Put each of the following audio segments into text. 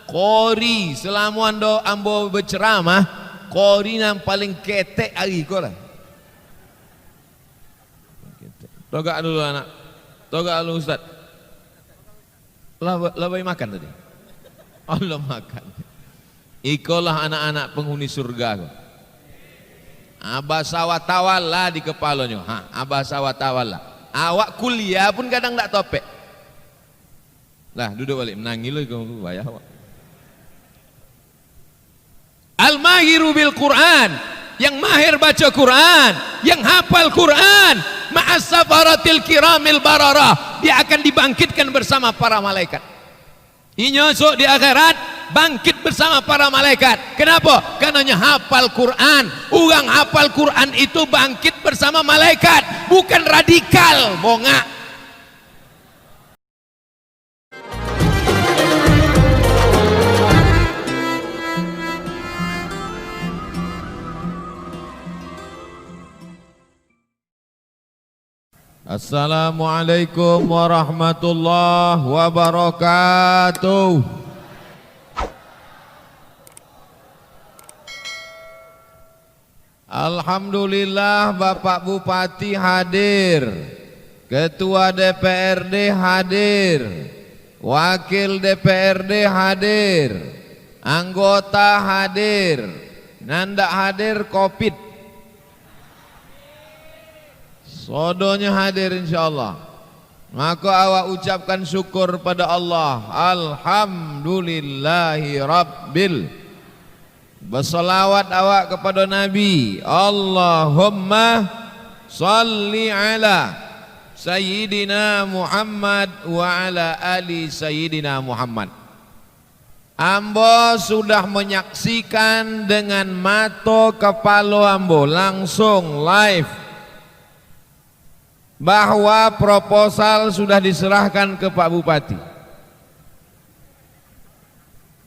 Kori selama ambo berceramah, kori yang paling ketek hari kau lah. Togak dulu anak, togak dulu Ustaz. Labai makan tadi. Allah makan. Ikolah anak-anak penghuni surga kau. Abasa wa tawalla di kepalanya. Abasa wa tawalla. Awak kuliah pun kadang tak topek. Lah duduk balik menangis lu kau bayar awak. Al-mahiru bil Quran, yang mahir baca Quran, yang hafal Quran, ma'as safaratil kiramil bararah, dia akan dibangkitkan bersama para malaikat. Inyosok di akhirat bangkit bersama para malaikat. Kenapa? Karena hafal Quran. Orang hafal Quran itu bangkit bersama malaikat, bukan radikal, bongak. Assalamualaikum warahmatullahi wabarakatuh. Alhamdulillah Bapak Bupati hadir, Ketua DPRD hadir, Wakil DPRD hadir, anggota hadir, nanda hadir Covid. Sodonya hadir insyaallah. Maka awak ucapkan syukur pada Allah. Alhamdulillahi Rabbil. Bersalawat awak kepada Nabi. Allahumma salli ala Sayyidina Muhammad wa ala ali Sayyidina Muhammad. Ambo sudah menyaksikan dengan mata kepala ambo langsung live bahwa proposal sudah diserahkan ke Pak Bupati.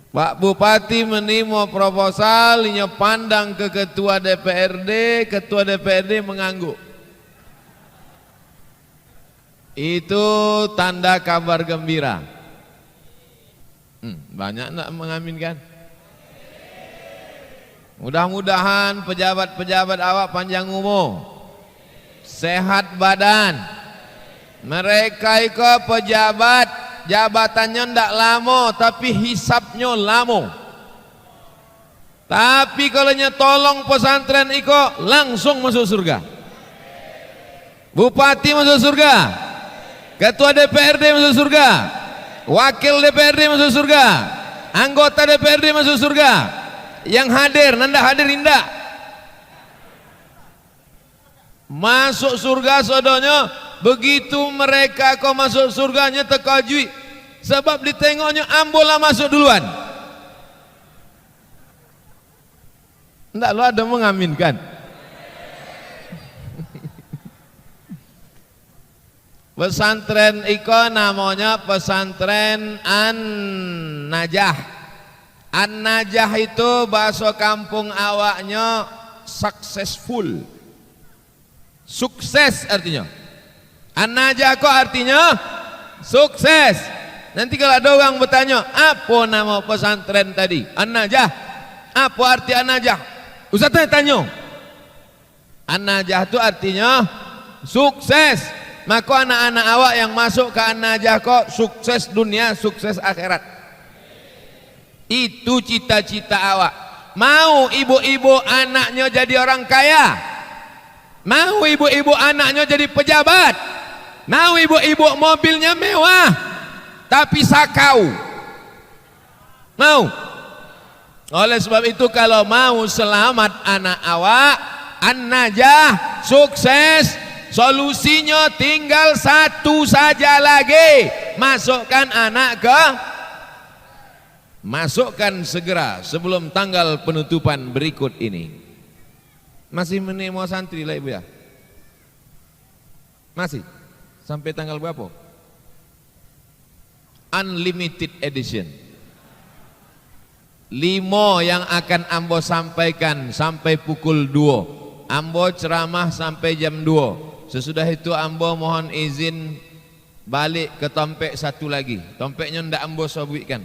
Pak Bupati menerima proposal, inya pandang ke Ketua DPRD mengangguk. Itu tanda kabar gembira. Banyak nak mengaminkan. Mudah-mudahan pejabat-pejabat awak panjang umur, sehat badan. Mereka itu pejabat, jabatannya ndak lama tapi hisapnya lama. Tapi kalau tolong pesantren itu langsung masuk surga. Bupati masuk surga, Ketua DPRD masuk surga, Wakil DPRD masuk surga, anggota DPRD masuk surga. Yang hadir, nanda hadir indah masuk surga. Sodonya begitu mereka kau masuk surganya terkejut sebab ditengoknya ambola masuk duluan. Enggak, lo ada mengaminkan. Pesantren iko namanya pesantren An-Najah. An-Najah itu bahasa kampung awaknya successful. Sukses artinya. An-Najah kok artinya sukses. Nanti kalau ada orang bertanya, apa nama pesantren tadi? An-Najah. Apa arti An-Najah? Ustaz tanya. An-Najah itu artinya sukses. Maka anak-anak awak yang masuk ke An-Najah kok sukses dunia, sukses akhirat. Itu cita-cita awak. Mau ibu-ibu anaknya jadi orang kaya? Mau ibu-ibu anaknya jadi pejabat? Mau ibu-ibu mobilnya mewah tapi sakau? Mau? Oleh sebab itu kalau mau selamat anak awak, An-Najah sukses, solusinya tinggal satu saja lagi. Masukkan segera sebelum tanggal penutupan berikut ini. Masih menerima santri lah ibu ya? Masih? Sampai tanggal berapa? Unlimited edition. 5 yang akan ambo sampaikan sampai pukul 2. Ambo ceramah sampai jam 2. Sesudah itu ambo mohon izin balik ke tompek satu lagi. Tompeknya ndak ambo sobuikan.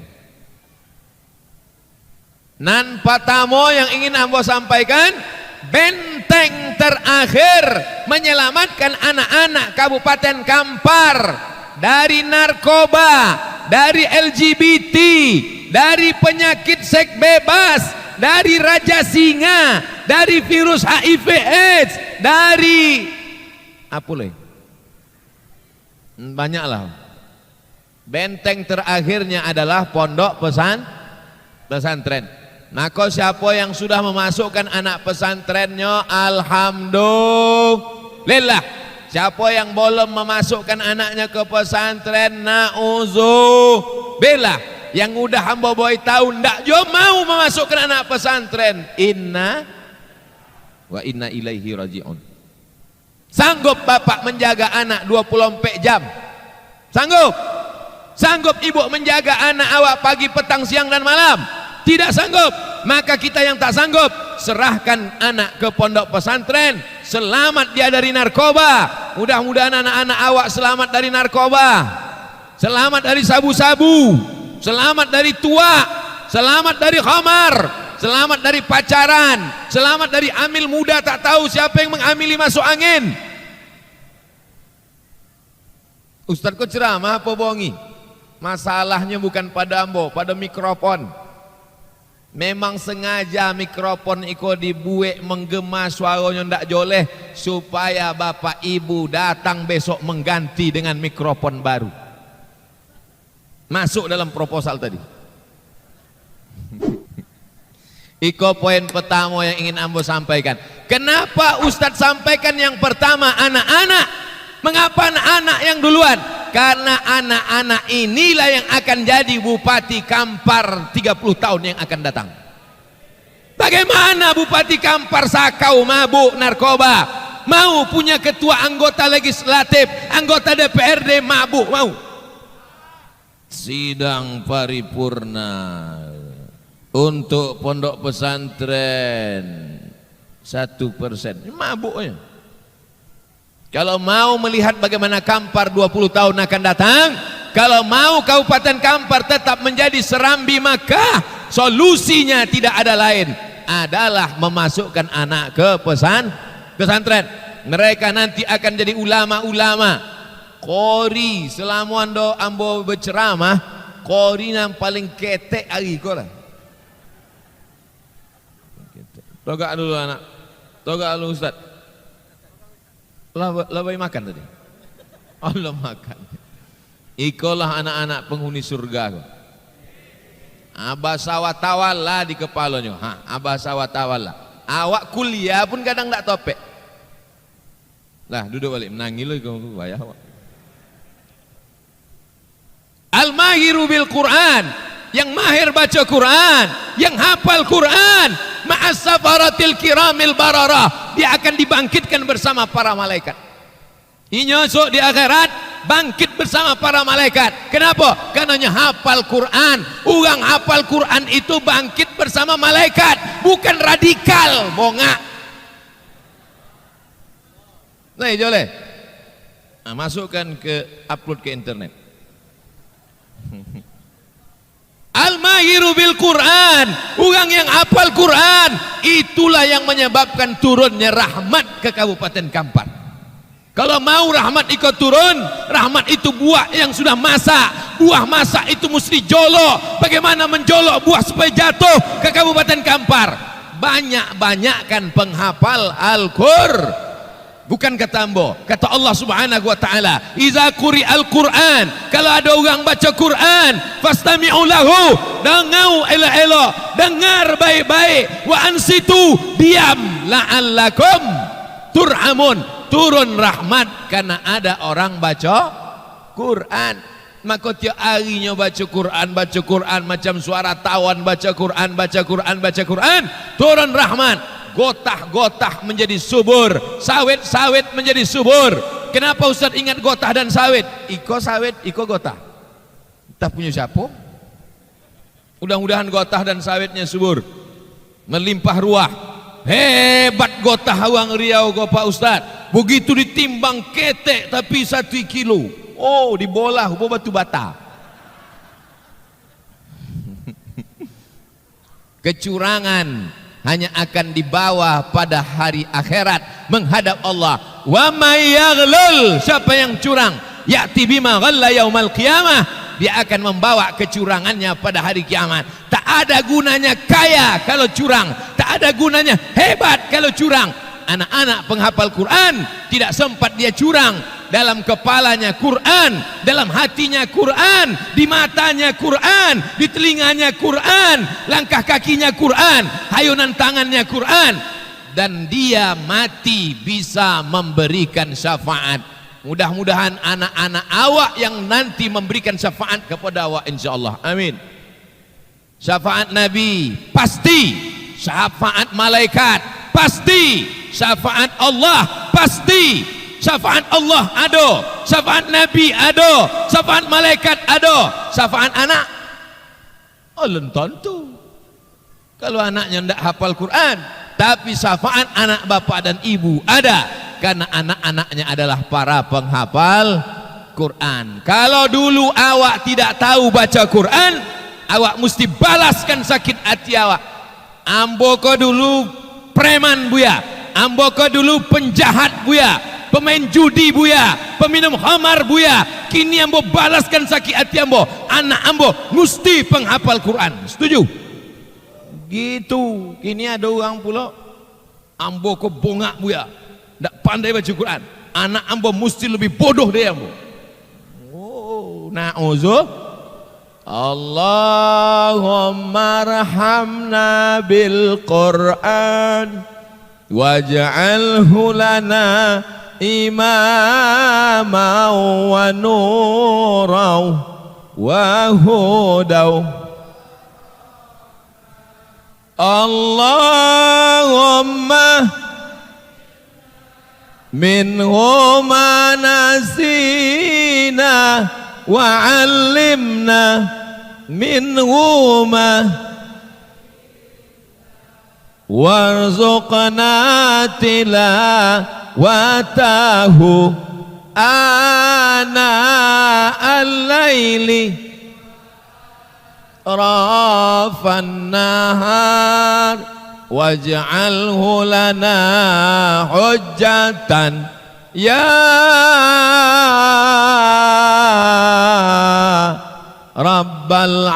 Nan pertama yang ingin ambo sampaikan, benteng terakhir menyelamatkan anak-anak Kabupaten Kampar dari narkoba, dari LGBT, dari penyakit seks bebas, dari raja singa, dari virus HIV AIDS, dari apa lagi? Banyaklah. Benteng terakhirnya adalah pondok pesantren. Maka siapa yang sudah memasukkan anak pesantrennya, alhamdulillah. Siapa yang belum memasukkan anaknya ke pesantren, na'udzubillah. Yang udah hamba boy tahu ndak jo mau memasukkan anak pesantren, inna ilaihi raji'un. Sanggup bapak menjaga anak 24 jam? Sanggup? Sanggup ibu menjaga anak awak pagi, petang, siang dan malam? Tidak sanggup. Maka kita yang tak sanggup, serahkan anak ke pondok pesantren. Selamat dia dari narkoba. Mudah-mudahan anak-anak awak selamat dari narkoba, selamat dari sabu-sabu, selamat dari tuak, selamat dari khamar, selamat dari pacaran, selamat dari amil muda tak tahu siapa yang mengamili masuk angin. Ustaz kok ceramah apa bohongi? Masalahnya bukan pada ambo, pada mikrofon. Memang sengaja mikrofon iko dibuat menggema, suaranya ndak joleh supaya bapak ibu datang besok mengganti dengan mikrofon baru. Masuk dalam proposal tadi. Iko poin pertama yang ingin ambo sampaikan. Kenapa Ustadz sampaikan yang pertama anak-anak? Mengapa anak-anak yang duluan? Karena anak-anak inilah yang akan jadi Bupati Kampar 30 tahun yang akan datang. Bagaimana Bupati Kampar sakau, mabuk, narkoba, mau punya ketua anggota legislatif, anggota DPRD mabuk, mau? Sidang paripurna untuk pondok pesantren 1%, mabuknya. Kalau mau melihat bagaimana Kampar 20 tahun akan datang, kalau mau Kabupaten Kampar tetap menjadi serambi, maka solusinya tidak ada lain, adalah memasukkan anak ke pesantren. Mereka nanti akan jadi ulama-ulama. Kori selama ambo berceramah, kori yang paling ketek hari kau lah. Togak dulu anak, togak dulu Ustaz. Labai makan tadi. Allah makan. Ikolah anak-anak penghuni surga. Abasawatawalla di kepalanya. Abasawatawalla. Awak kuliah pun kadang tak topek. Lah duduk balik menangis loh kamu bayar awak. Al-mahiru bil Quran, yang mahir baca Quran, yang hafal Quran, ma'as safaratil kiramil bararah, dia akan dibangkitkan bersama para malaikat. Inyosok di akhirat bangkit bersama para malaikat. Kenapa? Karena hafal Quran. Orang hafal Quran itu bangkit bersama malaikat, bukan radikal, bongak. Nah, joleh. Nah, masukkan ke upload ke internet. Al-mahiru bil Quran, orang yang hafal Quran, itulah yang menyebabkan turunnya rahmat ke Kabupaten Kampar. Kalau mau rahmat ikut turun, rahmat itu buah yang sudah masak, buah masak itu mesti jolok. Bagaimana menjolok buah supaya jatuh ke Kabupaten Kampar? Banyak-banyakkan penghafal Al-Qur'an. Bukan kata ambo, kata Allah Subhanahu wa taala, "Iza quri'al Qur'an", kalau ada orang baca Quran, fastami'u lahu, dengar baik-baik, wa ansitu, diam, la'allakum turhamun, turun rahmat karena ada orang baca Quran. Maka tiap harinya baca Quran macam suara tawan, baca Quran, turun rahmat. Gotah-gotah menjadi subur, sawit-sawit menjadi subur. Kenapa Ustaz ingat gotah dan sawit? Iko sawit, iko gotah. Kita punya siapa? Mudah-mudahan gotah dan sawitnya subur, melimpah ruah. Hebat gotah Awang Riau go Pak Ustaz. Begitu ditimbang ketek tapi 1 kilo. Oh, dibolah batu bata. kecurangan hanya akan dibawa pada hari akhirat menghadap Allah. Wa may yaghlul, siapa yang curang, ya'ti bima ghalla yaumal qiyamah, dia akan membawa kecurangannya pada hari kiamat. Tak ada gunanya kaya kalau curang, tak ada gunanya hebat kalau curang. Anak-anak penghafal Quran tidak sempat dia curang. Dalam kepalanya Quran, dalam hatinya Quran, di matanya Quran, di telinganya Quran, langkah kakinya Quran, hayunan tangannya Quran, dan dia mati bisa memberikan syafaat. Mudah-mudahan anak-anak awak yang nanti memberikan syafaat kepada awak, insyaallah. Amin. Syafaat Nabi pasti, syafaat malaikat pasti, syafaat Allah pasti. Syafaat Allah ada, syafaat Nabi ada, syafaat malaikat ada, syafaat anak belum tentu. Kalau anaknya tidak hafal Quran, tapi syafaat anak bapak dan ibu ada, karena anak-anaknya adalah para penghafal Quran. Kalau dulu awak tidak tahu baca Quran, awak mesti balaskan sakit hati awak. Ambo ko dulu preman buya, ambo ko dulu penjahat buya, pemain judi buya, peminum khamar buya. Kini ambo balaskan sakit hati ambo, anak ambo mesti penghafal Quran. Setuju? Gitu. Kini ada orang pula ambo ko bongak buya, tak pandai baca Quran, anak ambo mesti lebih bodoh dari ambo. Oh, na'udzu. Allahumma arhamna bil Quran waj'alhu lana imama wa nura wa huda. Allahumma minhu ma nasina wa 'allimna minhu ma warzuqna tilawatahu ana al-laili rafan nahar waj'alhu lana hujjatan ya Rabbal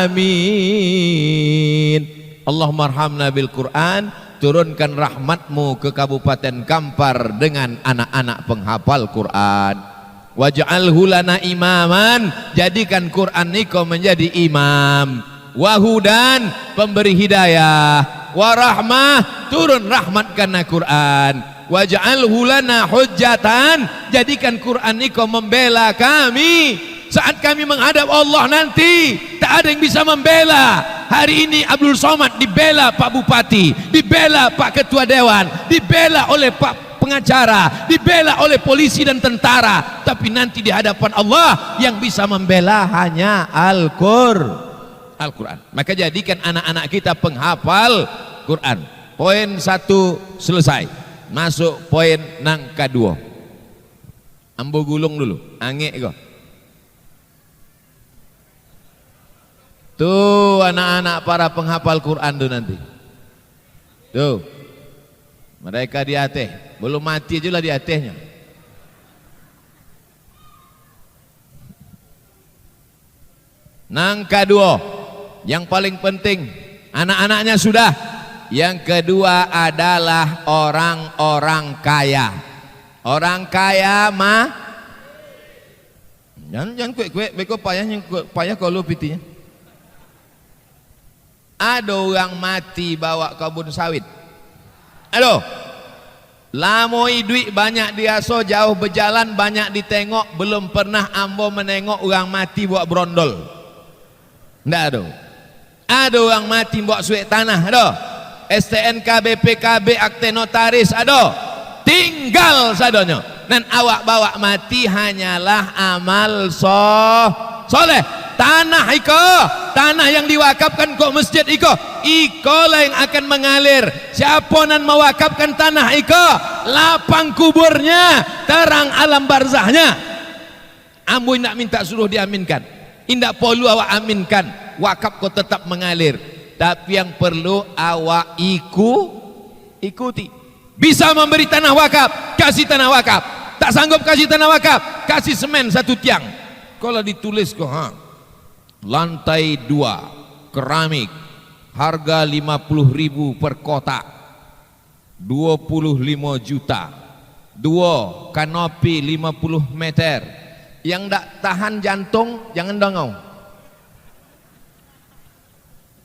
alamin. Allahumma arhamna bil Quran, turunkan rahmatmu ke Kabupaten Kampar dengan anak-anak penghafal Quran. Waj'alhu lana imaman, jadikan Quran niko menjadi imam. Wahudan, pemberi hidayah. Warahmah, turun rahmat karena Quran. Waj'alhu lana hujjatan, jadikan Quran niko membela kami. Saat kami menghadap Allah nanti, tak ada yang bisa membela. Hari ini Abdul Somad dibela Pak Bupati, dibela Pak Ketua Dewan, dibela oleh Pak pengacara, dibela oleh polisi dan tentara. Tapi nanti di hadapan Allah yang bisa membela hanya Al-Quran. Maka jadikan anak-anak kita penghafal Quran. Poin 1 selesai. Masuk poin nang kedua. Ambo gulung dulu, angek kok. Tuh anak-anak para penghafal Quran tuh nanti. Tuh. Mereka di atas, belum mati aja lah di atasnya. Nang kedua, yang paling penting, anak-anaknya sudah. Yang kedua adalah orang-orang kaya. Orang kaya mah jangan kue beko payah kalau pitinya. Ada orang mati bawa kebun sawit. Aduh, lamoi duit banyak dia so jauh berjalan banyak ditengok, belum pernah ambo menengok orang mati bawa brondol. Nggak ada. Ada orang mati bawa suek tanah, ada. STNK, BPKB, akte notaris, ada. Tinggal sadonya. Dan awak bawa mati hanyalah amal soleh. Tanah iko, tanah yang diwakafkan kok masjid iko lah yang akan mengalir. Siapa nan mewakafkan tanah iko, lapang kuburnya, terang alam barzahnya. Ambo tidak minta suruh diaminkan, indak perlu awak aminkan, wakaf kok tetap mengalir. tapi yang perlu awak ikuti. Bisa memberi tanah wakaf, kasih tanah wakaf. Tak sanggup kasih tanah wakaf, kasih semen 1 tiang. Kalau ditulis kok, lantai 2 keramik, harga 50.000 per kotak, 25 juta. 2 kanopi 50 meter. Yang tak tahan jantung jangan dongau.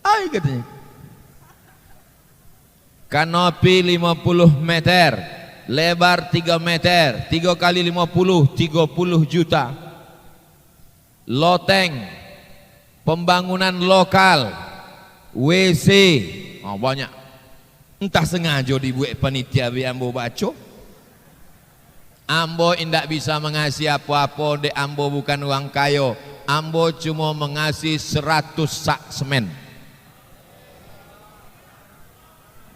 Ay katanya. Kanopi 50 meter, lebar 3 meter, 3 kali 50, 30 juta. Loteng, pembangunan lokal, WC, banyak. Entah sengaja dibuat panitia biar ambo baca. Ambo indak bisa mengasih apa-apa, dek ambo bukan uang kayo. Ambo cuma mengasih 100 sak semen.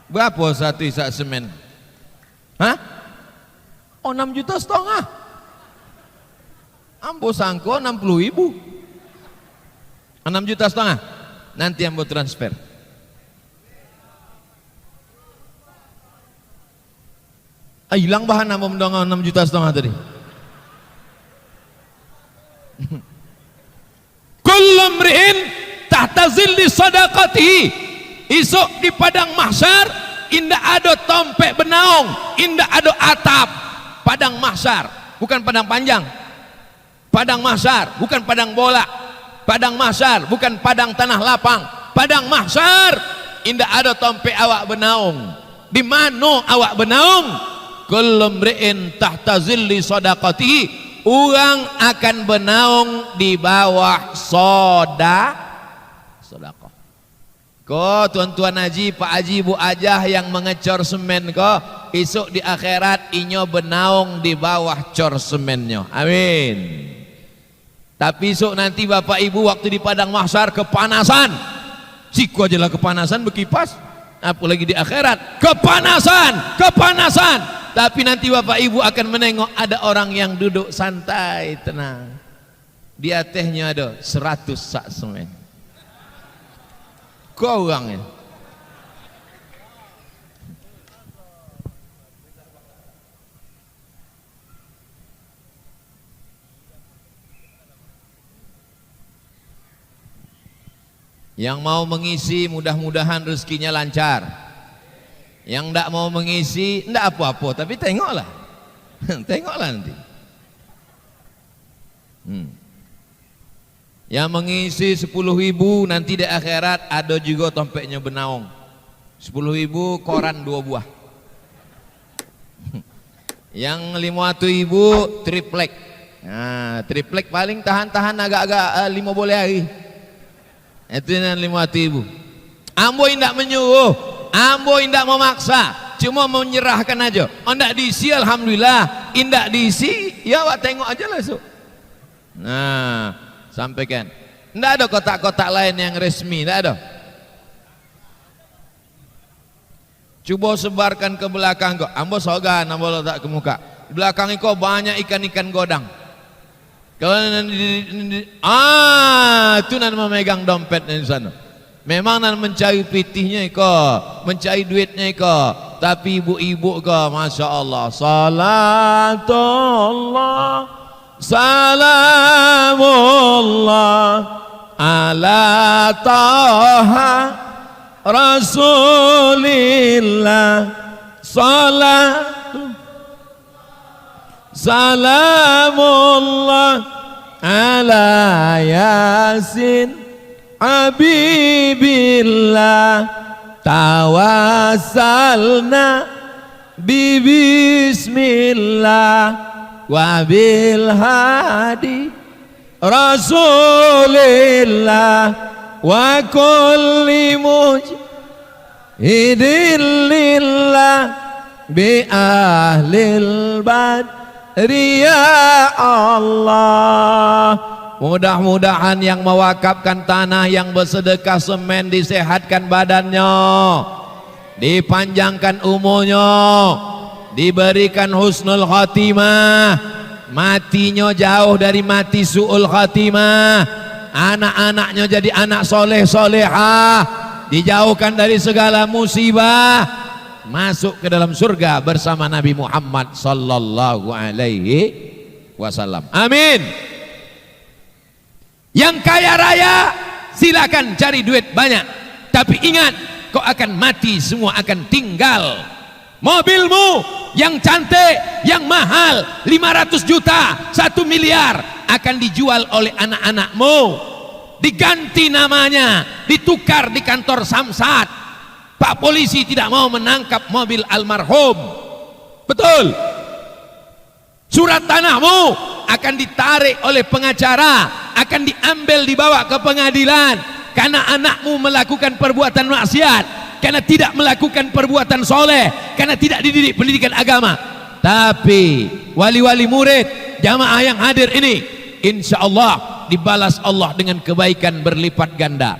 Berapa 1 sak semen? Hah? 6,5 juta. Ambo sangko 60.000. 6,5 juta. Nanti ambo transfer. Hilang bahan ambo mendongeng 6,5 juta tadi. Kullu mri'in tahta zilli sadaqatihi. Isuk di padang mahsyar indah ada tompek benaung, indah ada atap. Padang mahsyar bukan padang panjang. Padang mahsyar bukan padang bola. Padang mahsyar bukan padang tanah lapang. Padang mahsyar indah ada tompek awak benaung. Di mana awak benaung? Kullu mri'in tahta zilli sadaqatihi. Orang akan benaung di bawah sedekah. Ko tuan-tuan haji, Pak Haji, Bu Ajah yang mengecor semen ko, esok di akhirat inyo benaung di bawah cor semennya. Amin. Tapi esok nanti Bapak Ibu waktu di padang mahsyar kepanasan. Siku aja lah kepanasan berkipas. Apalagi di akhirat kepanasan. Tapi nanti Bapak Ibu akan menengok ada orang yang duduk santai, tenang. Di atasnya ada 100 sak semen. Kau orangnya. Yang mau mengisi mudah-mudahan rezekinya lancar. Yang tidak mau mengisi tidak apa-apa, tapi tengoklah. Tengoklah nanti. Yang mengisi 10.000 nanti di akhirat ada juga tompeknya benaung. 10.000 koran 2 buah. Yang 500.000 triplek. Nah, triplek paling tahan agak-agak 5 boleh hari. Itu yang 500.000. Ambo indak menyuruh, ambo indak memaksa, cuma menyerahkan aja. Indak diisi alhamdulillah, indak diisi ya awak tengok aja lah so. Nah, sampaikan. Tidak ada kotak-kotak lain yang resmi, tidak ada. Coba sebarkan ke belakang kok. Ambo sogan, ambo letak ke muka. Di belakang kok banyak ikan-ikan godang. Kalau itu nan memegang dompet di sana. Memang nan mencari pitihnya kok, mencari duitnya kok. Tapi ibu-ibu kok, masya Allah. Salatullah, salamullah ala taha rasulillah. Salamullah ala yasin habibillah. Tawassalna bismillah wa bil hadi rasulillah wa kulli mujhidin lillah bi ahlil badri ya Allah. Mudah-mudahan yang mewakafkan tanah, yang bersedekah semen disehatkan badannya, dipanjangkan umurnya, diberikan husnul khatimah, matinya jauh dari mati su'ul khatimah, anak-anaknya jadi anak soleh solehah, dijauhkan dari segala musibah, masuk ke dalam surga bersama Nabi Muhammad sallallahu alaihi wasallam. Amin. Yang kaya raya silakan cari duit banyak, tapi ingat kau akan mati, semua akan tinggal. Mobilmu yang cantik, yang mahal, 500 juta, 1 miliar akan dijual oleh anak-anakmu, diganti namanya, ditukar di kantor Samsat. Pak polisi tidak mau menangkap mobil almarhum. Betul. Surat tanahmu akan ditarik oleh pengacara, akan diambil dibawa ke pengadilan karena anakmu melakukan perbuatan maksiat, karena tidak melakukan perbuatan soleh, karena tidak dididik pendidikan agama. Tapi wali-wali murid, jamaah yang hadir ini, insya Allah dibalas Allah dengan kebaikan berlipat ganda.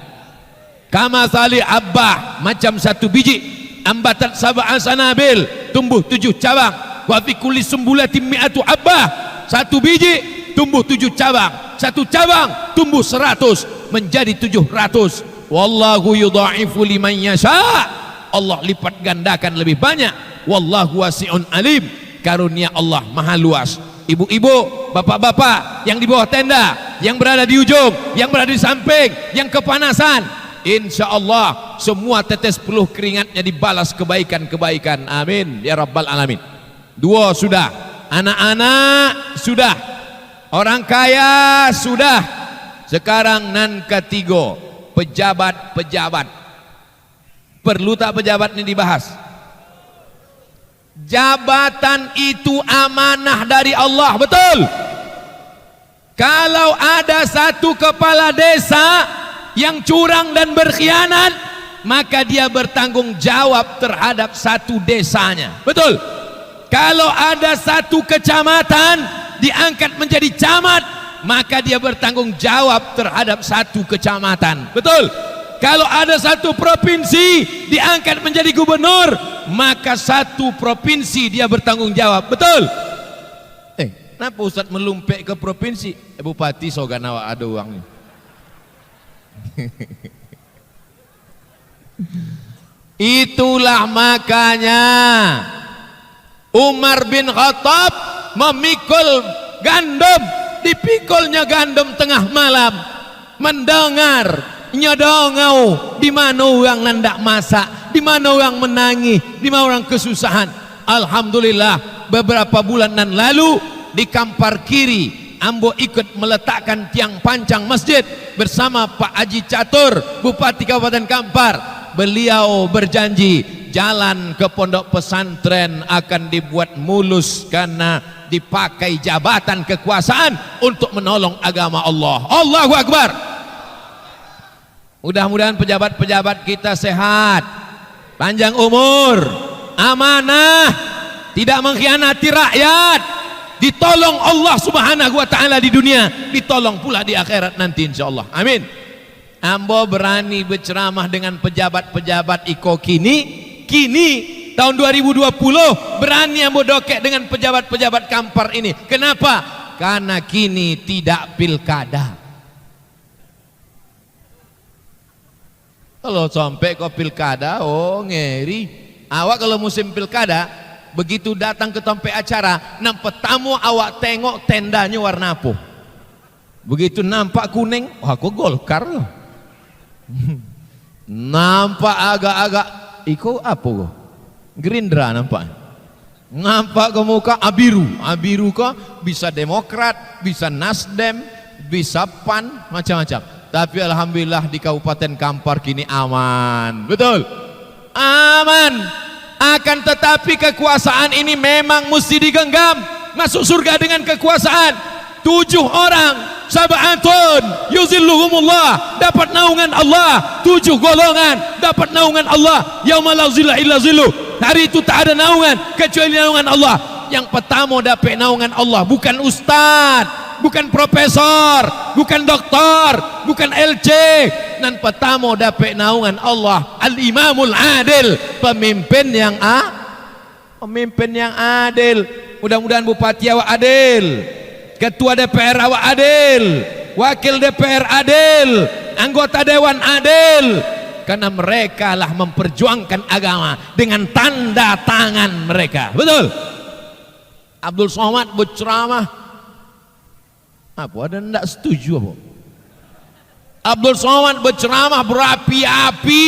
Kama sali abbah, macam satu biji ambatat sab'a sanabil, tumbuh 7 cabang. Wa fi kulli sumbulatin mi'atu abbah, satu biji tumbuh 7 cabang, satu cabang tumbuh 100 menjadi 700. Wallahu yudha'ifu liman yasha, Allah lipat gandakan lebih banyak. Wallahu wasi'un alim, karunia Allah maha luas. Ibu-ibu, bapak-bapak yang di bawah tenda, yang berada di ujung, yang berada di samping, yang kepanasan, insya Allah semua tetes peluh keringatnya dibalas kebaikan-kebaikan. Amin ya rabbal alamin. 2 sudah, anak-anak sudah, orang kaya sudah. Sekarang nan ketiga, pejabat-pejabat. Perlu tak pejabat ini dibahas? Jabatan itu amanah dari Allah, betul? Kalau ada satu kepala desa yang curang dan berkhianat, maka dia bertanggung jawab terhadap satu desanya, betul? Kalau ada satu kecamatan diangkat menjadi camat, maka dia bertanggung jawab terhadap satu kecamatan, betul? Kalau ada satu provinsi diangkat menjadi gubernur, maka satu provinsi dia bertanggung jawab, betul? Kenapa Ustaz melumpek ke provinsi? Bupati Soganawa ada uangnya. Itulah makanya Umar bin Khattab memikul gandum, dipikulnya gandum tengah malam, mendengar nyodongau di mana orang nandak masak, di mana orang menangis, di mana orang kesusahan. Alhamdulillah beberapa bulanan lalu di Kampar Kiri ambo ikut meletakkan tiang pancang masjid bersama Pak Haji Catur, Bupati Kabupaten Kampar. Beliau berjanji jalan ke pondok pesantren akan dibuat mulus karena dipakai jabatan kekuasaan untuk menolong agama Allah. Allahu Akbar. Mudah-mudahan pejabat-pejabat kita sehat, panjang umur, amanah, tidak mengkhianati rakyat, ditolong Allah Subhanahu wa taala di dunia, ditolong pula di akhirat nanti insyaallah. Amin. Ambo berani berceramah dengan pejabat-pejabat iko kini tahun 2020 berani ambo dokek dengan pejabat-pejabat Kampar ini. Kenapa? Karena kini tidak pilkada. Kalau sampai kau pilkada, oh ngeri. Awak kalau musim pilkada, begitu datang ke tempat acara, nampak tamu awak tengok tendanya warna apa. Begitu nampak kuning, wah aku Golkar loh. Nampak agak-agak, iko apa kok? Gerindra nampak. Nampak ke muka abiru kok bisa Demokrat, bisa Nasdem, bisa PAN, macam-macam. Tapi alhamdulillah di Kabupaten Kampar kini aman, betul? Aman. Akan tetapi kekuasaan ini memang mesti digenggam. Masuk surga dengan kekuasaan. 7 orang sab'atun yuzilluhumullah, dapat naungan Allah. 7 golongan dapat naungan Allah. Yauma la zilla illa zilluh. Hari itu tak ada naungan kecuali naungan Allah. Yang pertama dapat naungan Allah, bukan ustaz, bukan profesor, bukan doktor, bukan LC. Dan pertama dapat naungan Allah, al-imamul adil, pemimpin yang adil. Mudah-mudahan bupati awak adil, ketua DPR awak adil, wakil DPR adil, anggota dewan adil, karena mereka lah memperjuangkan agama dengan tanda tangan mereka. Betul. Abdul Somad berceramah, apa ada ndak setuju apa? Abdul Somad berceramah berapi-api,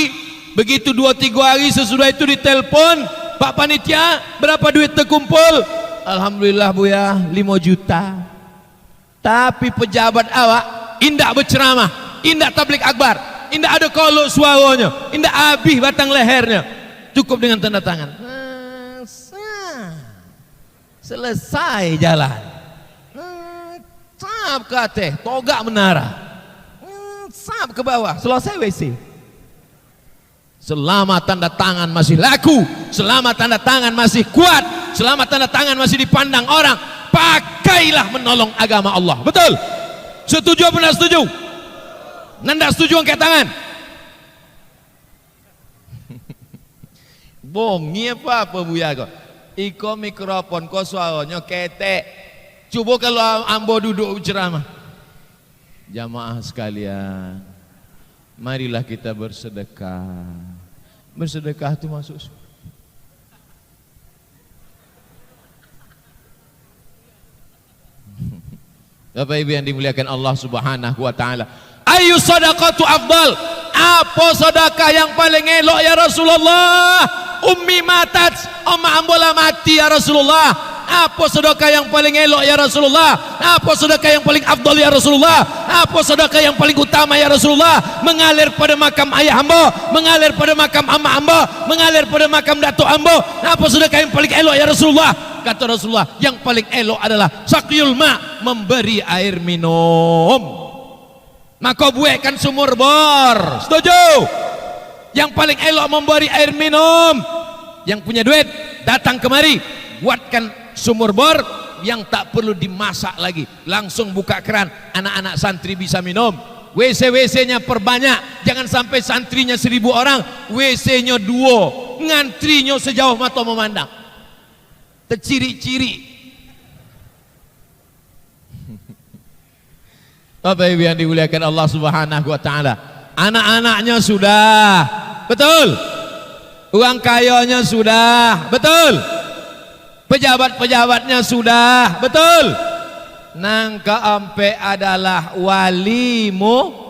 begitu 2-3 hari sesudah itu ditelepon, Pak Panitia berapa duit terkumpul? Alhamdulillah Bu ya 5 juta. Tapi pejabat awak indak berceramah, indak tablik akbar, indak ada kolok suaranya, indak habis batang lehernya, cukup dengan tanda tangan. Selesai jalan. Sap ke atas, togak menara. Sap ke bawah, selesai WC. Selama tanda tangan masih laku, selama tanda tangan masih kuat, selama tanda tangan masih dipandang orang, pakailah menolong agama Allah. Betul? Setuju apa tidak setuju? Nanda setuju angkat tangan. Bongi apa buya kok? Iko mikrofon kok suaranya ketek. Coba kalau ambo duduk ceramah. Jamaah sekalian, marilah kita bersedekah. Bersedekah itu masuk surga. Bapak Ibu yang dimuliakan Allah Subhanahu wa taala. Ayu sadaqatu afdal? Apa sedekah yang paling elok ya Rasulullah? Ummi matat, amma ambola mati ya Rasulullah. Apa sedekah yang paling elok ya Rasulullah? Apa sedekah yang paling afdal ya Rasulullah? Apa sedekah yang paling utama ya Rasulullah? Mengalir pada makam ayah hamba, mengalir pada makam amma hamba, mengalir pada makam datuk hamba. Apa sedekah yang paling elok ya Rasulullah? Kata Rasulullah, yang paling elok adalah sakyul ma, memberi air minum. Maka buatkan sumur bor. Setuju? Yang paling elok memberi air minum. Yang punya duit datang kemari, buatkan sumur bor yang tak perlu dimasak lagi, langsung buka keran, anak-anak santri bisa minum. WC-WC-nya perbanyak, jangan sampai santrinya 1000 orang, WC-nya 2, ngantrinya sejauh mata memandang, terciri-ciri. Bapak Ibu yang dimuliakan Allah Subhanahu wa taala, anak-anaknya sudah, betul. Uang kayanya sudah, betul. Pejabat-pejabatnya sudah, betul. Nang keempat adalah wali murid.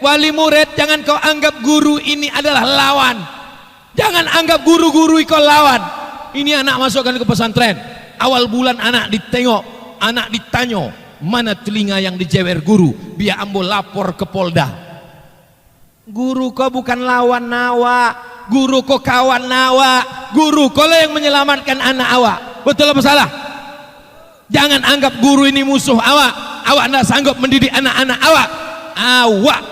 Wali murid, jangan kau anggap guru ini adalah lawan. Jangan anggap guru-guru kau lawan. Ini anak masukkan ke pesantren, awal bulan anak ditengok, anak ditanya, mana telinga yang dijewer guru, biar ambo lapor ke Polda. Guru kau bukan lawan nawa, guru kau kawan nawa, guru kau lah yang menyelamatkan anak awak. Betul apa salah? Jangan anggap guru ini musuh awak. Awak tidak sanggup mendidik anak-anak awak. Awak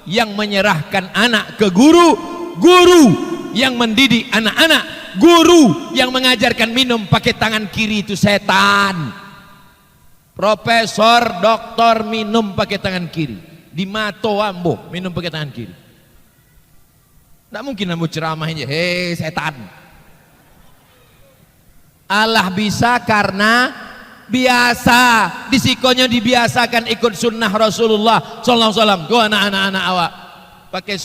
yang menyerahkan anak ke guru, guru yang mendidik anak-anak, guru yang mengajarkan minum pakai tangan kiri itu setan. Profesor, doktor minum pakai tangan kiri. Di mato ambo minum pakai tangan kiri. Tidak mungkin ambo ceramahin, hei setan. Allah bisa karena biasa, disikonya dibiasakan ikut sunnah Rasulullah sallallahu alaihi wasallam. Tuh anak-anak awak pakai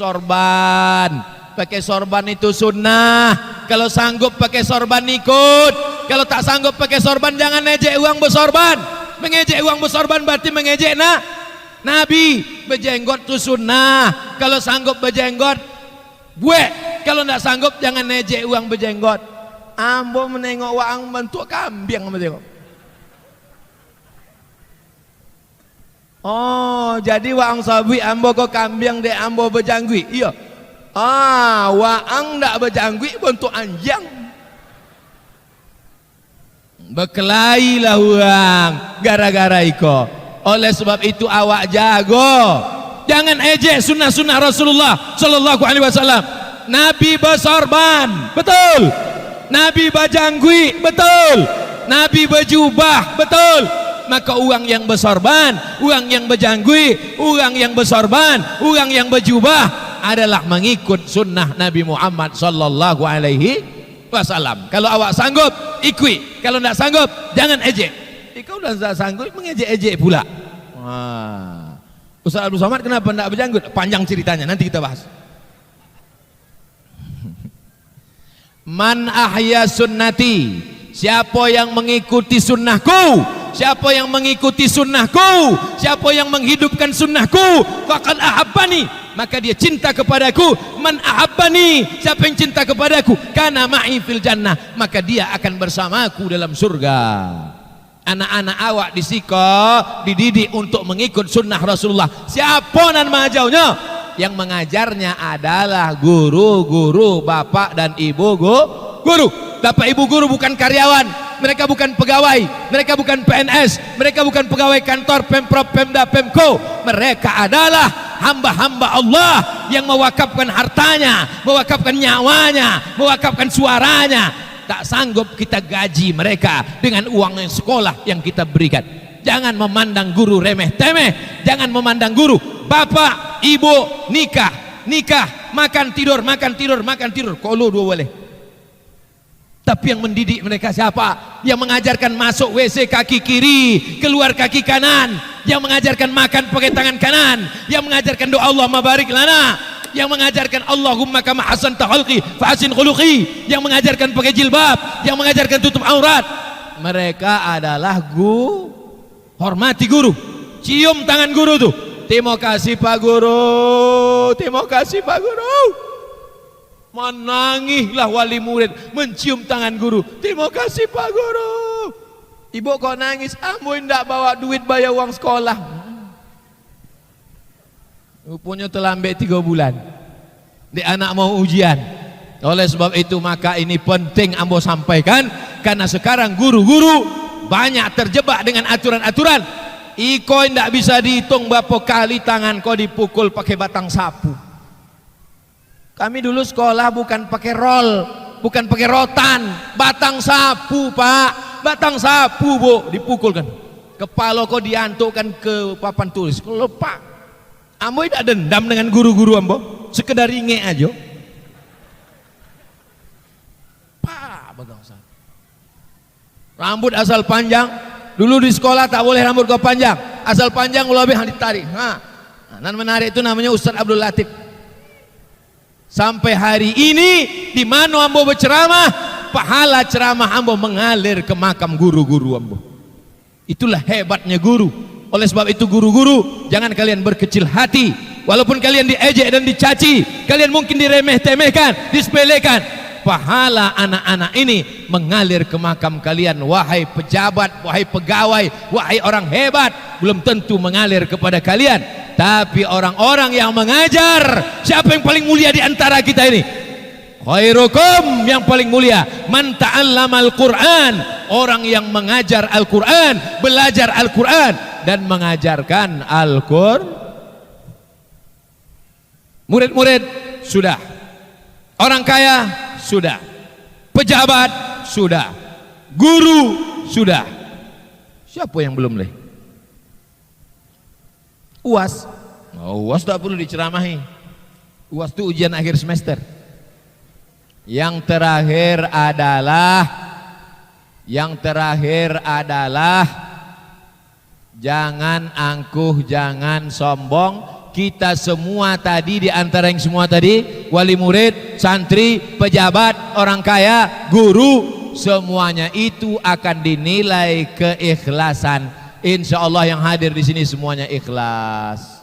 sorban itu sunnah. Kalau sanggup pakai sorban ikut, kalau tak sanggup pakai sorban jangan ngejek uang bersorban. Mengejek uang bersorban berarti mengejek Nabi. Berjenggot itu sunnah. Kalau sanggup berjenggot buat, kalau tidak sanggup jangan ngejek uang berjenggot. Ambo menengok uang bentuk kambing ambo tengok. Oh, jadi waang sabi ambo kok kambing dek ambo berjanggui. Iya. Waang ndak berjanggui bentuk anjang. Berkelailah uang gara-gara iko. Oleh sebab itu awak jago. Jangan ejek sunnah-sunnah Rasulullah sallallahu alaihi wasallam. Nabi bersorban, betul. Nabi berjanggui, betul. Nabi berjubah, betul. Maka uang yang bersorban, uang yang berjanggui, uang yang bersorban, uang yang berjubah adalah mengikut sunnah Nabi Muhammad sallallahu alaihi wasallam. Kalau awak sanggup, ikut. Kalau tidak sanggup, jangan ejek. Kau sudah tidak sanggup, mengejek-ejek pula. Ustaz Abdul Somad kenapa tidak berjanggut? Panjang ceritanya, nanti kita bahas. Man ahya sunnati, siapa yang mengikuti sunnahku, siapa yang mengikuti sunnahku, siapa yang menghidupkan sunnahku, faqad ahabbani, maka dia cinta kepadaku. Man ahabbani, siapa yang cinta kepadaku, kana ma'i fil jannah, maka dia akan bersamaku dalam surga. Anak-anak awak disiko, dididik untuk mengikut sunnah Rasulullah. Siapa nan majaunya? Yang mengajarnya adalah guru-guru, bapak dan ibu guru. Bapak ibu guru bukan karyawan, mereka bukan pegawai, mereka bukan PNS, mereka bukan pegawai kantor Pemprov, Pemda, Pemko. Mereka adalah hamba-hamba Allah yang mewakafkan hartanya, mewakafkan nyawanya, mewakafkan suaranya. Tak sanggup kita gaji mereka dengan uang yang sekolah yang kita berikan. Jangan memandang guru remeh-temeh, jangan memandang guru. Bapak, ibu, nikah, makan tidur. Kalau dua boleh. Tapi yang mendidik mereka siapa? Yang mengajarkan masuk WC kaki kiri, keluar kaki kanan, yang mengajarkan makan pakai tangan kanan, yang mengajarkan doa Allahumma barik lana, yang mengajarkan Allahumma kama hasanta khalqi fa hasin khuluqi, yang mengajarkan pakai jilbab, yang mengajarkan tutup aurat. Mereka adalah hormati guru, cium tangan guru tuh. Terima kasih Pak Guru, terima kasih Pak Guru. Menangislah wali murid mencium tangan guru. Terima kasih Pak Guru. Ibu kok nangis? Ambo ndak bawa duit bayar uang sekolah. Rupanya terlambat 3 bulan. Di anak mau ujian. Oleh sebab itu maka ini penting ambo sampaikan, karena sekarang guru-guru banyak terjebak dengan aturan-aturan. Iko ndak bisa dihitung berapa kali tangan kau dipukul pakai batang sapu. Kami dulu sekolah bukan pakai roll, bukan pakai rotan, batang sapu Pak, batang sapu Bu, dipukul kan. Kepala kau diantukkan ke papan tulis. Kalau Pak, ambo tidak dendam dengan guru-guru ambo, sekedar inge aja. Pak, batang sapu. Rambut asal panjang, dulu di sekolah tak boleh rambut kau panjang, asal panjang lebih ditarik. Nan menarik itu namanya Ustaz Abdul Latif. Sampai hari ini di mana ambo berceramah, pahala ceramah ambo mengalir ke makam guru-guru ambo. Itulah hebatnya guru. Oleh sebab itu guru-guru, jangan kalian berkecil hati. Walaupun kalian diejek dan dicaci, kalian mungkin diremeh-temehkan, disepelekan, pahala anak-anak ini mengalir ke makam kalian. Wahai pejabat, wahai pegawai, wahai orang hebat, belum tentu mengalir kepada kalian. Tapi orang-orang yang mengajar, siapa yang paling mulia di antara kita ini? Khairukum, yang paling mulia man ta'allamal Qur'an, orang yang mengajar Al-Qur'an, belajar Al-Qur'an dan mengajarkan Al-Qur'an. Murid-murid sudah, orang kaya sudah, pejabat sudah, guru sudah. Siapa yang belum leh? UAS. UAS tak perlu diceramahi. UAS itu ujian akhir semester. Yang terakhir adalah jangan angkuh, jangan sombong. Kita semua tadi, di antara yang semua tadi, wali murid, santri, pejabat, orang kaya, guru, semuanya itu akan dinilai keikhlasan. Insya Allah yang hadir di sini semuanya ikhlas.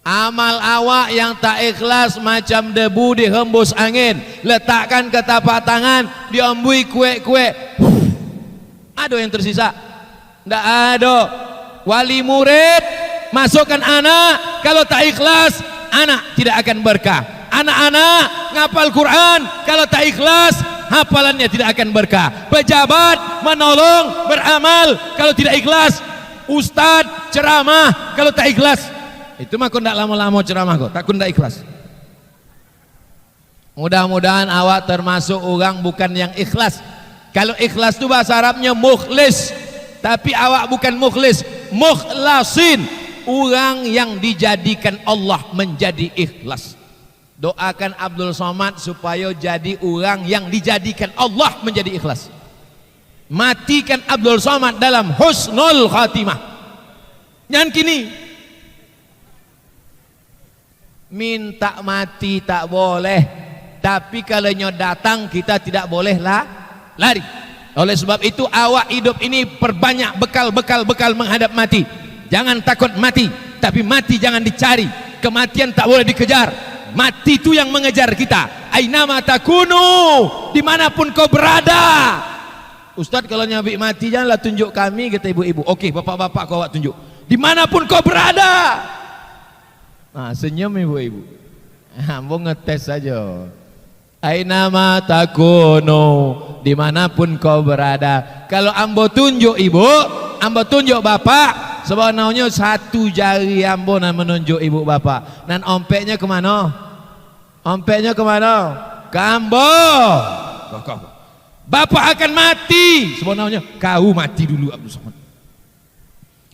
Amal awak yang tak ikhlas macam debu dihembus angin, letakkan ke tapak tangan, diambui kue-kue, ada yang tersisa? Tidak ada. Wali murid masukkan anak, kalau tak ikhlas anak tidak akan berkah. Anak-anak ngapal Quran, kalau tak ikhlas hafalannya tidak akan berkah. Pejabat menolong, beramal, kalau tidak ikhlas. Ustadz ceramah, kalau tak ikhlas, itu mah kau tidak lama-lama ceramah kau, tak kau tidak ikhlas. Mudah-mudahan awak termasuk orang bukan yang ikhlas. Kalau ikhlas itu bahasa Arabnya mukhlis, tapi awak bukan mukhlis, mukhlasin, orang yang dijadikan Allah menjadi ikhlas. Doakan Abdul Somad supaya jadi orang yang dijadikan Allah menjadi ikhlas. Matikan Abdul Somad dalam husnul khatimah. Yang kini Minta mati tak boleh, tapi kalau datang kita tidak boleh lari. Oleh sebab itu awak hidup ini perbanyak bekal menghadap mati. Jangan takut mati, tapi mati jangan dicari. Kematian tak boleh dikejar. Mati itu yang mengejar kita. Ainama takunu, dimanapun kau berada. Ustaz, kalau nyabik mati janganlah tunjuk kami, kata ibu-ibu. Okey, bapak-bapak kau awak tunjuk. Dimanapun kau berada. Nah, senyum ibu-ibu. Ambo ngetes saja. Ainama takunu, dimanapun kau berada. Kalau ambo tunjuk ibu, ambo tunjuk bapak, sebenarnya satu jari ambo nak menunjuk ibu bapak. Dan ompeknya kemana? Ompeknya kemana? Ke ambo. Bapak akan mati, sebenarnya kau mati dulu Abdul Somad.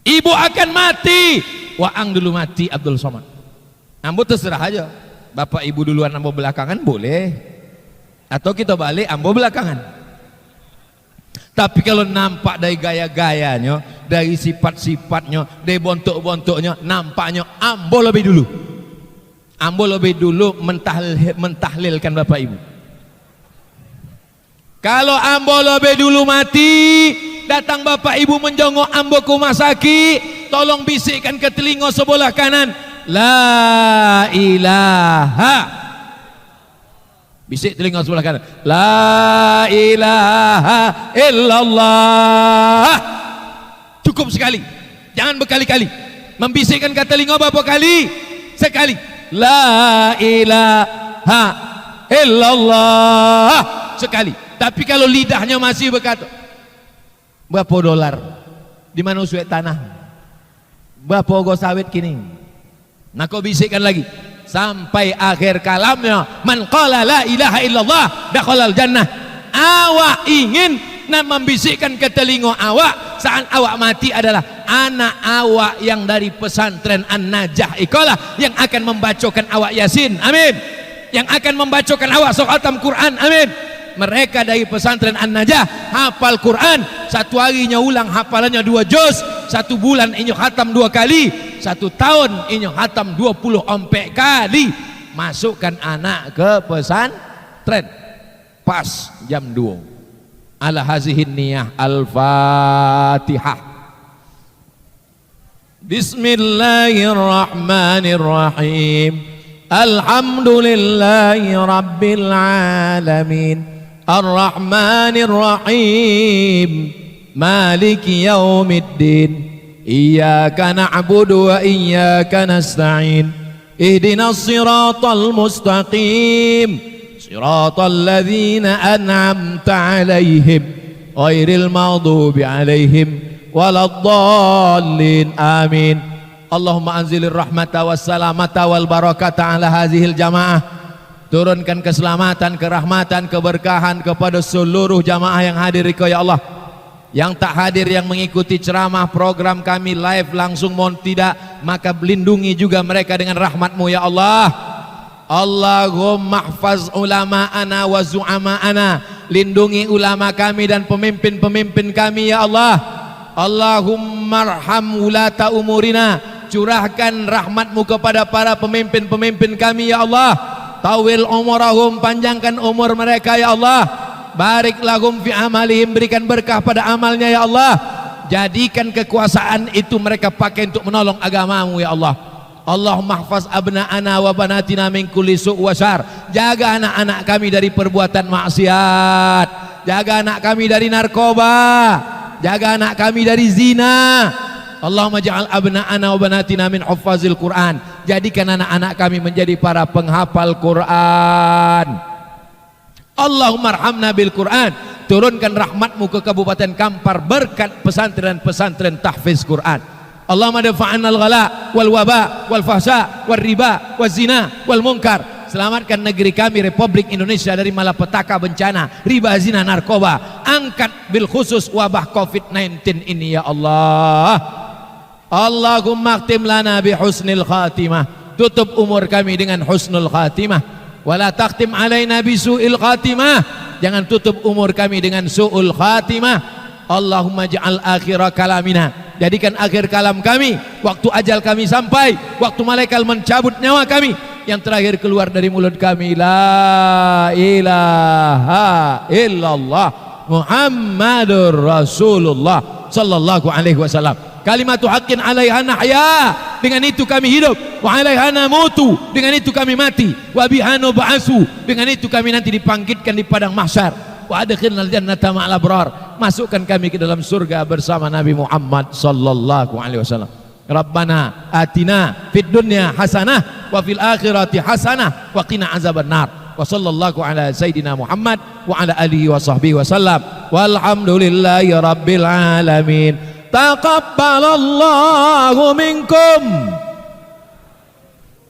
Ibu akan mati, Waang dulu mati Abdul Somad. Ambo terserah aja. Bapak ibu duluan, ambo belakangan boleh. Atau kita balik, ambo belakangan. Tapi kalau nampak dari gaya-gayanya, dari sifat-sifatnya, dari bontok-bontoknya, nampaknya ambo lebih dulu. Ambo lebih dulu mentahlilkan bapak ibu. Kalau ambo lebih dulu mati, datang bapak ibu menjongok ambo ke rumah sakit, tolong bisikkan ke telinga sebelah kanan, la ilaha. Bisik telinga sebelah kanan, la ilaha illallah. Cukup sekali, jangan berkali-kali. Membisikkan ke telinga berapa kali? Sekali. La ilaha illallah. Sekali. Tapi kalau lidahnya masih berkata, berapa dolar? Di mana suet tanah? Berapa ogo sawit kini? Nah kau bisikkan lagi sampai akhir kalamnya, man qala la ilaha illallah dakhalal jannah. Awak ingin nak membisikkan ke telinga awak saat awak mati adalah anak awak yang dari pesantren An-Najah Iqalah yang akan membacakan awak Yasin, amin. Yang akan membacakan awak surah Al-Quran, amin. Mereka dari pesantren An-Najah hafal Quran, satu harinya ulang hafalannya 2 juz, 1 bulan inyo khatam 2 kali, 1 tahun inyo khatam 24 kali. Masukkan anak ke pesantren pas jam 2. Ala hazihin niyah. Al-Fatihah. Bismillahirrahmanirrahim. Alhamdulillahi rabbil alamin. Ar-Rahmanir-Rahim, Maliki yaumiddin. Iyyaka na'budu wa iyyaka nasta'in. Ihdinas siratal mustaqim, siratal ladzina an'amta 'alaihim, ghairil maghdubi 'alaihim waladdallin. Amin. Allahumma anzilir rahmata was salamata wal barakata ala hazihil jamaah. Turunkan keselamatan, kerahmatan, keberkahan kepada seluruh jamaah yang hadir ya Allah. Yang tak hadir, yang mengikuti ceramah program kami live langsung mohon tidak, maka lindungi juga mereka dengan rahmat-Mu ya Allah. Allahumma hfaz ulama'ana wa zu'ama'ana. Lindungi ulama kami dan pemimpin-pemimpin kami ya Allah. Allahumma arham ulata umurina. Curahkan rahmat-Mu kepada para pemimpin-pemimpin kami ya Allah. Tawil umurahum, panjangkan umur mereka ya Allah. Barik lahum fi amalihim, berikan berkah pada amalnya ya Allah. Jadikan kekuasaan itu mereka pakai untuk menolong agamamu ya Allah. Allahumma hfaz abna'ana wa banatina min kulli su' wa syar. Jaga anak-anak kami dari perbuatan maksiat. Jaga anak kami dari narkoba. Jaga anak kami dari zina. Allahumma ja'al abna'ana wa banatina min huffazil Quran. Jadikan anak-anak kami menjadi para penghafal Quran. Allahumma arhamna bil Quran. Turunkan rahmat-Mu ke Kabupaten Kampar berkat pesantren-pesantren tahfiz Quran. Allahumma dafa'anna al-ghala wal waba wal fahsya wal riba wal zina wal munkar. Selamatkan negeri kami Republik Indonesia dari malapetaka, bencana, riba, zina, narkoba. Angkat bil khusus wabah COVID-19 ini ya Allah. Allahumma khtim lana bi husnil khatimah. Tutup umur kami dengan husnul khatimah. Wala takhtim alaina bi su'il khatimah. Jangan tutup umur kami dengan su'ul khatimah. Allahumma ja'al akhira kalamina. Jadikan akhir kalam kami, waktu ajal kami sampai, waktu malaikat mencabut nyawa kami, yang terakhir keluar dari mulut kami la ilaha illallah Muhammadur Rasulullah sallallahu alaihi wasallam. Kalimatu haqqin 'alaiha nahya, dengan itu kami hidup, wa 'alaiha namutu, dengan itu kami mati, wa biha nub'atsu, dengan itu kami nanti dibangkitkan di padang mahsyar, wa adkhilnal jannata ma'al abrar, masukkan kami ke dalam surga bersama Nabi Muhammad sallallahu alaihi wasallam. Rabbana atina fid dunya hasanah wa fil akhirati hasanah wa qina azabannar. Wa sallallahu ala sayyidina Muhammad wa ala alihi wa sahbihi wasallam. Walhamdulillahi rabbil alamin. Taqabbalallahu minkum.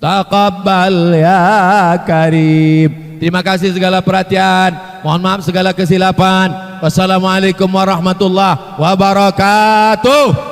Taqabbal ya karim. Terima kasih segala perhatian. Mohon maaf segala kesilapan. Wassalamualaikum warahmatullahi wabarakatuh.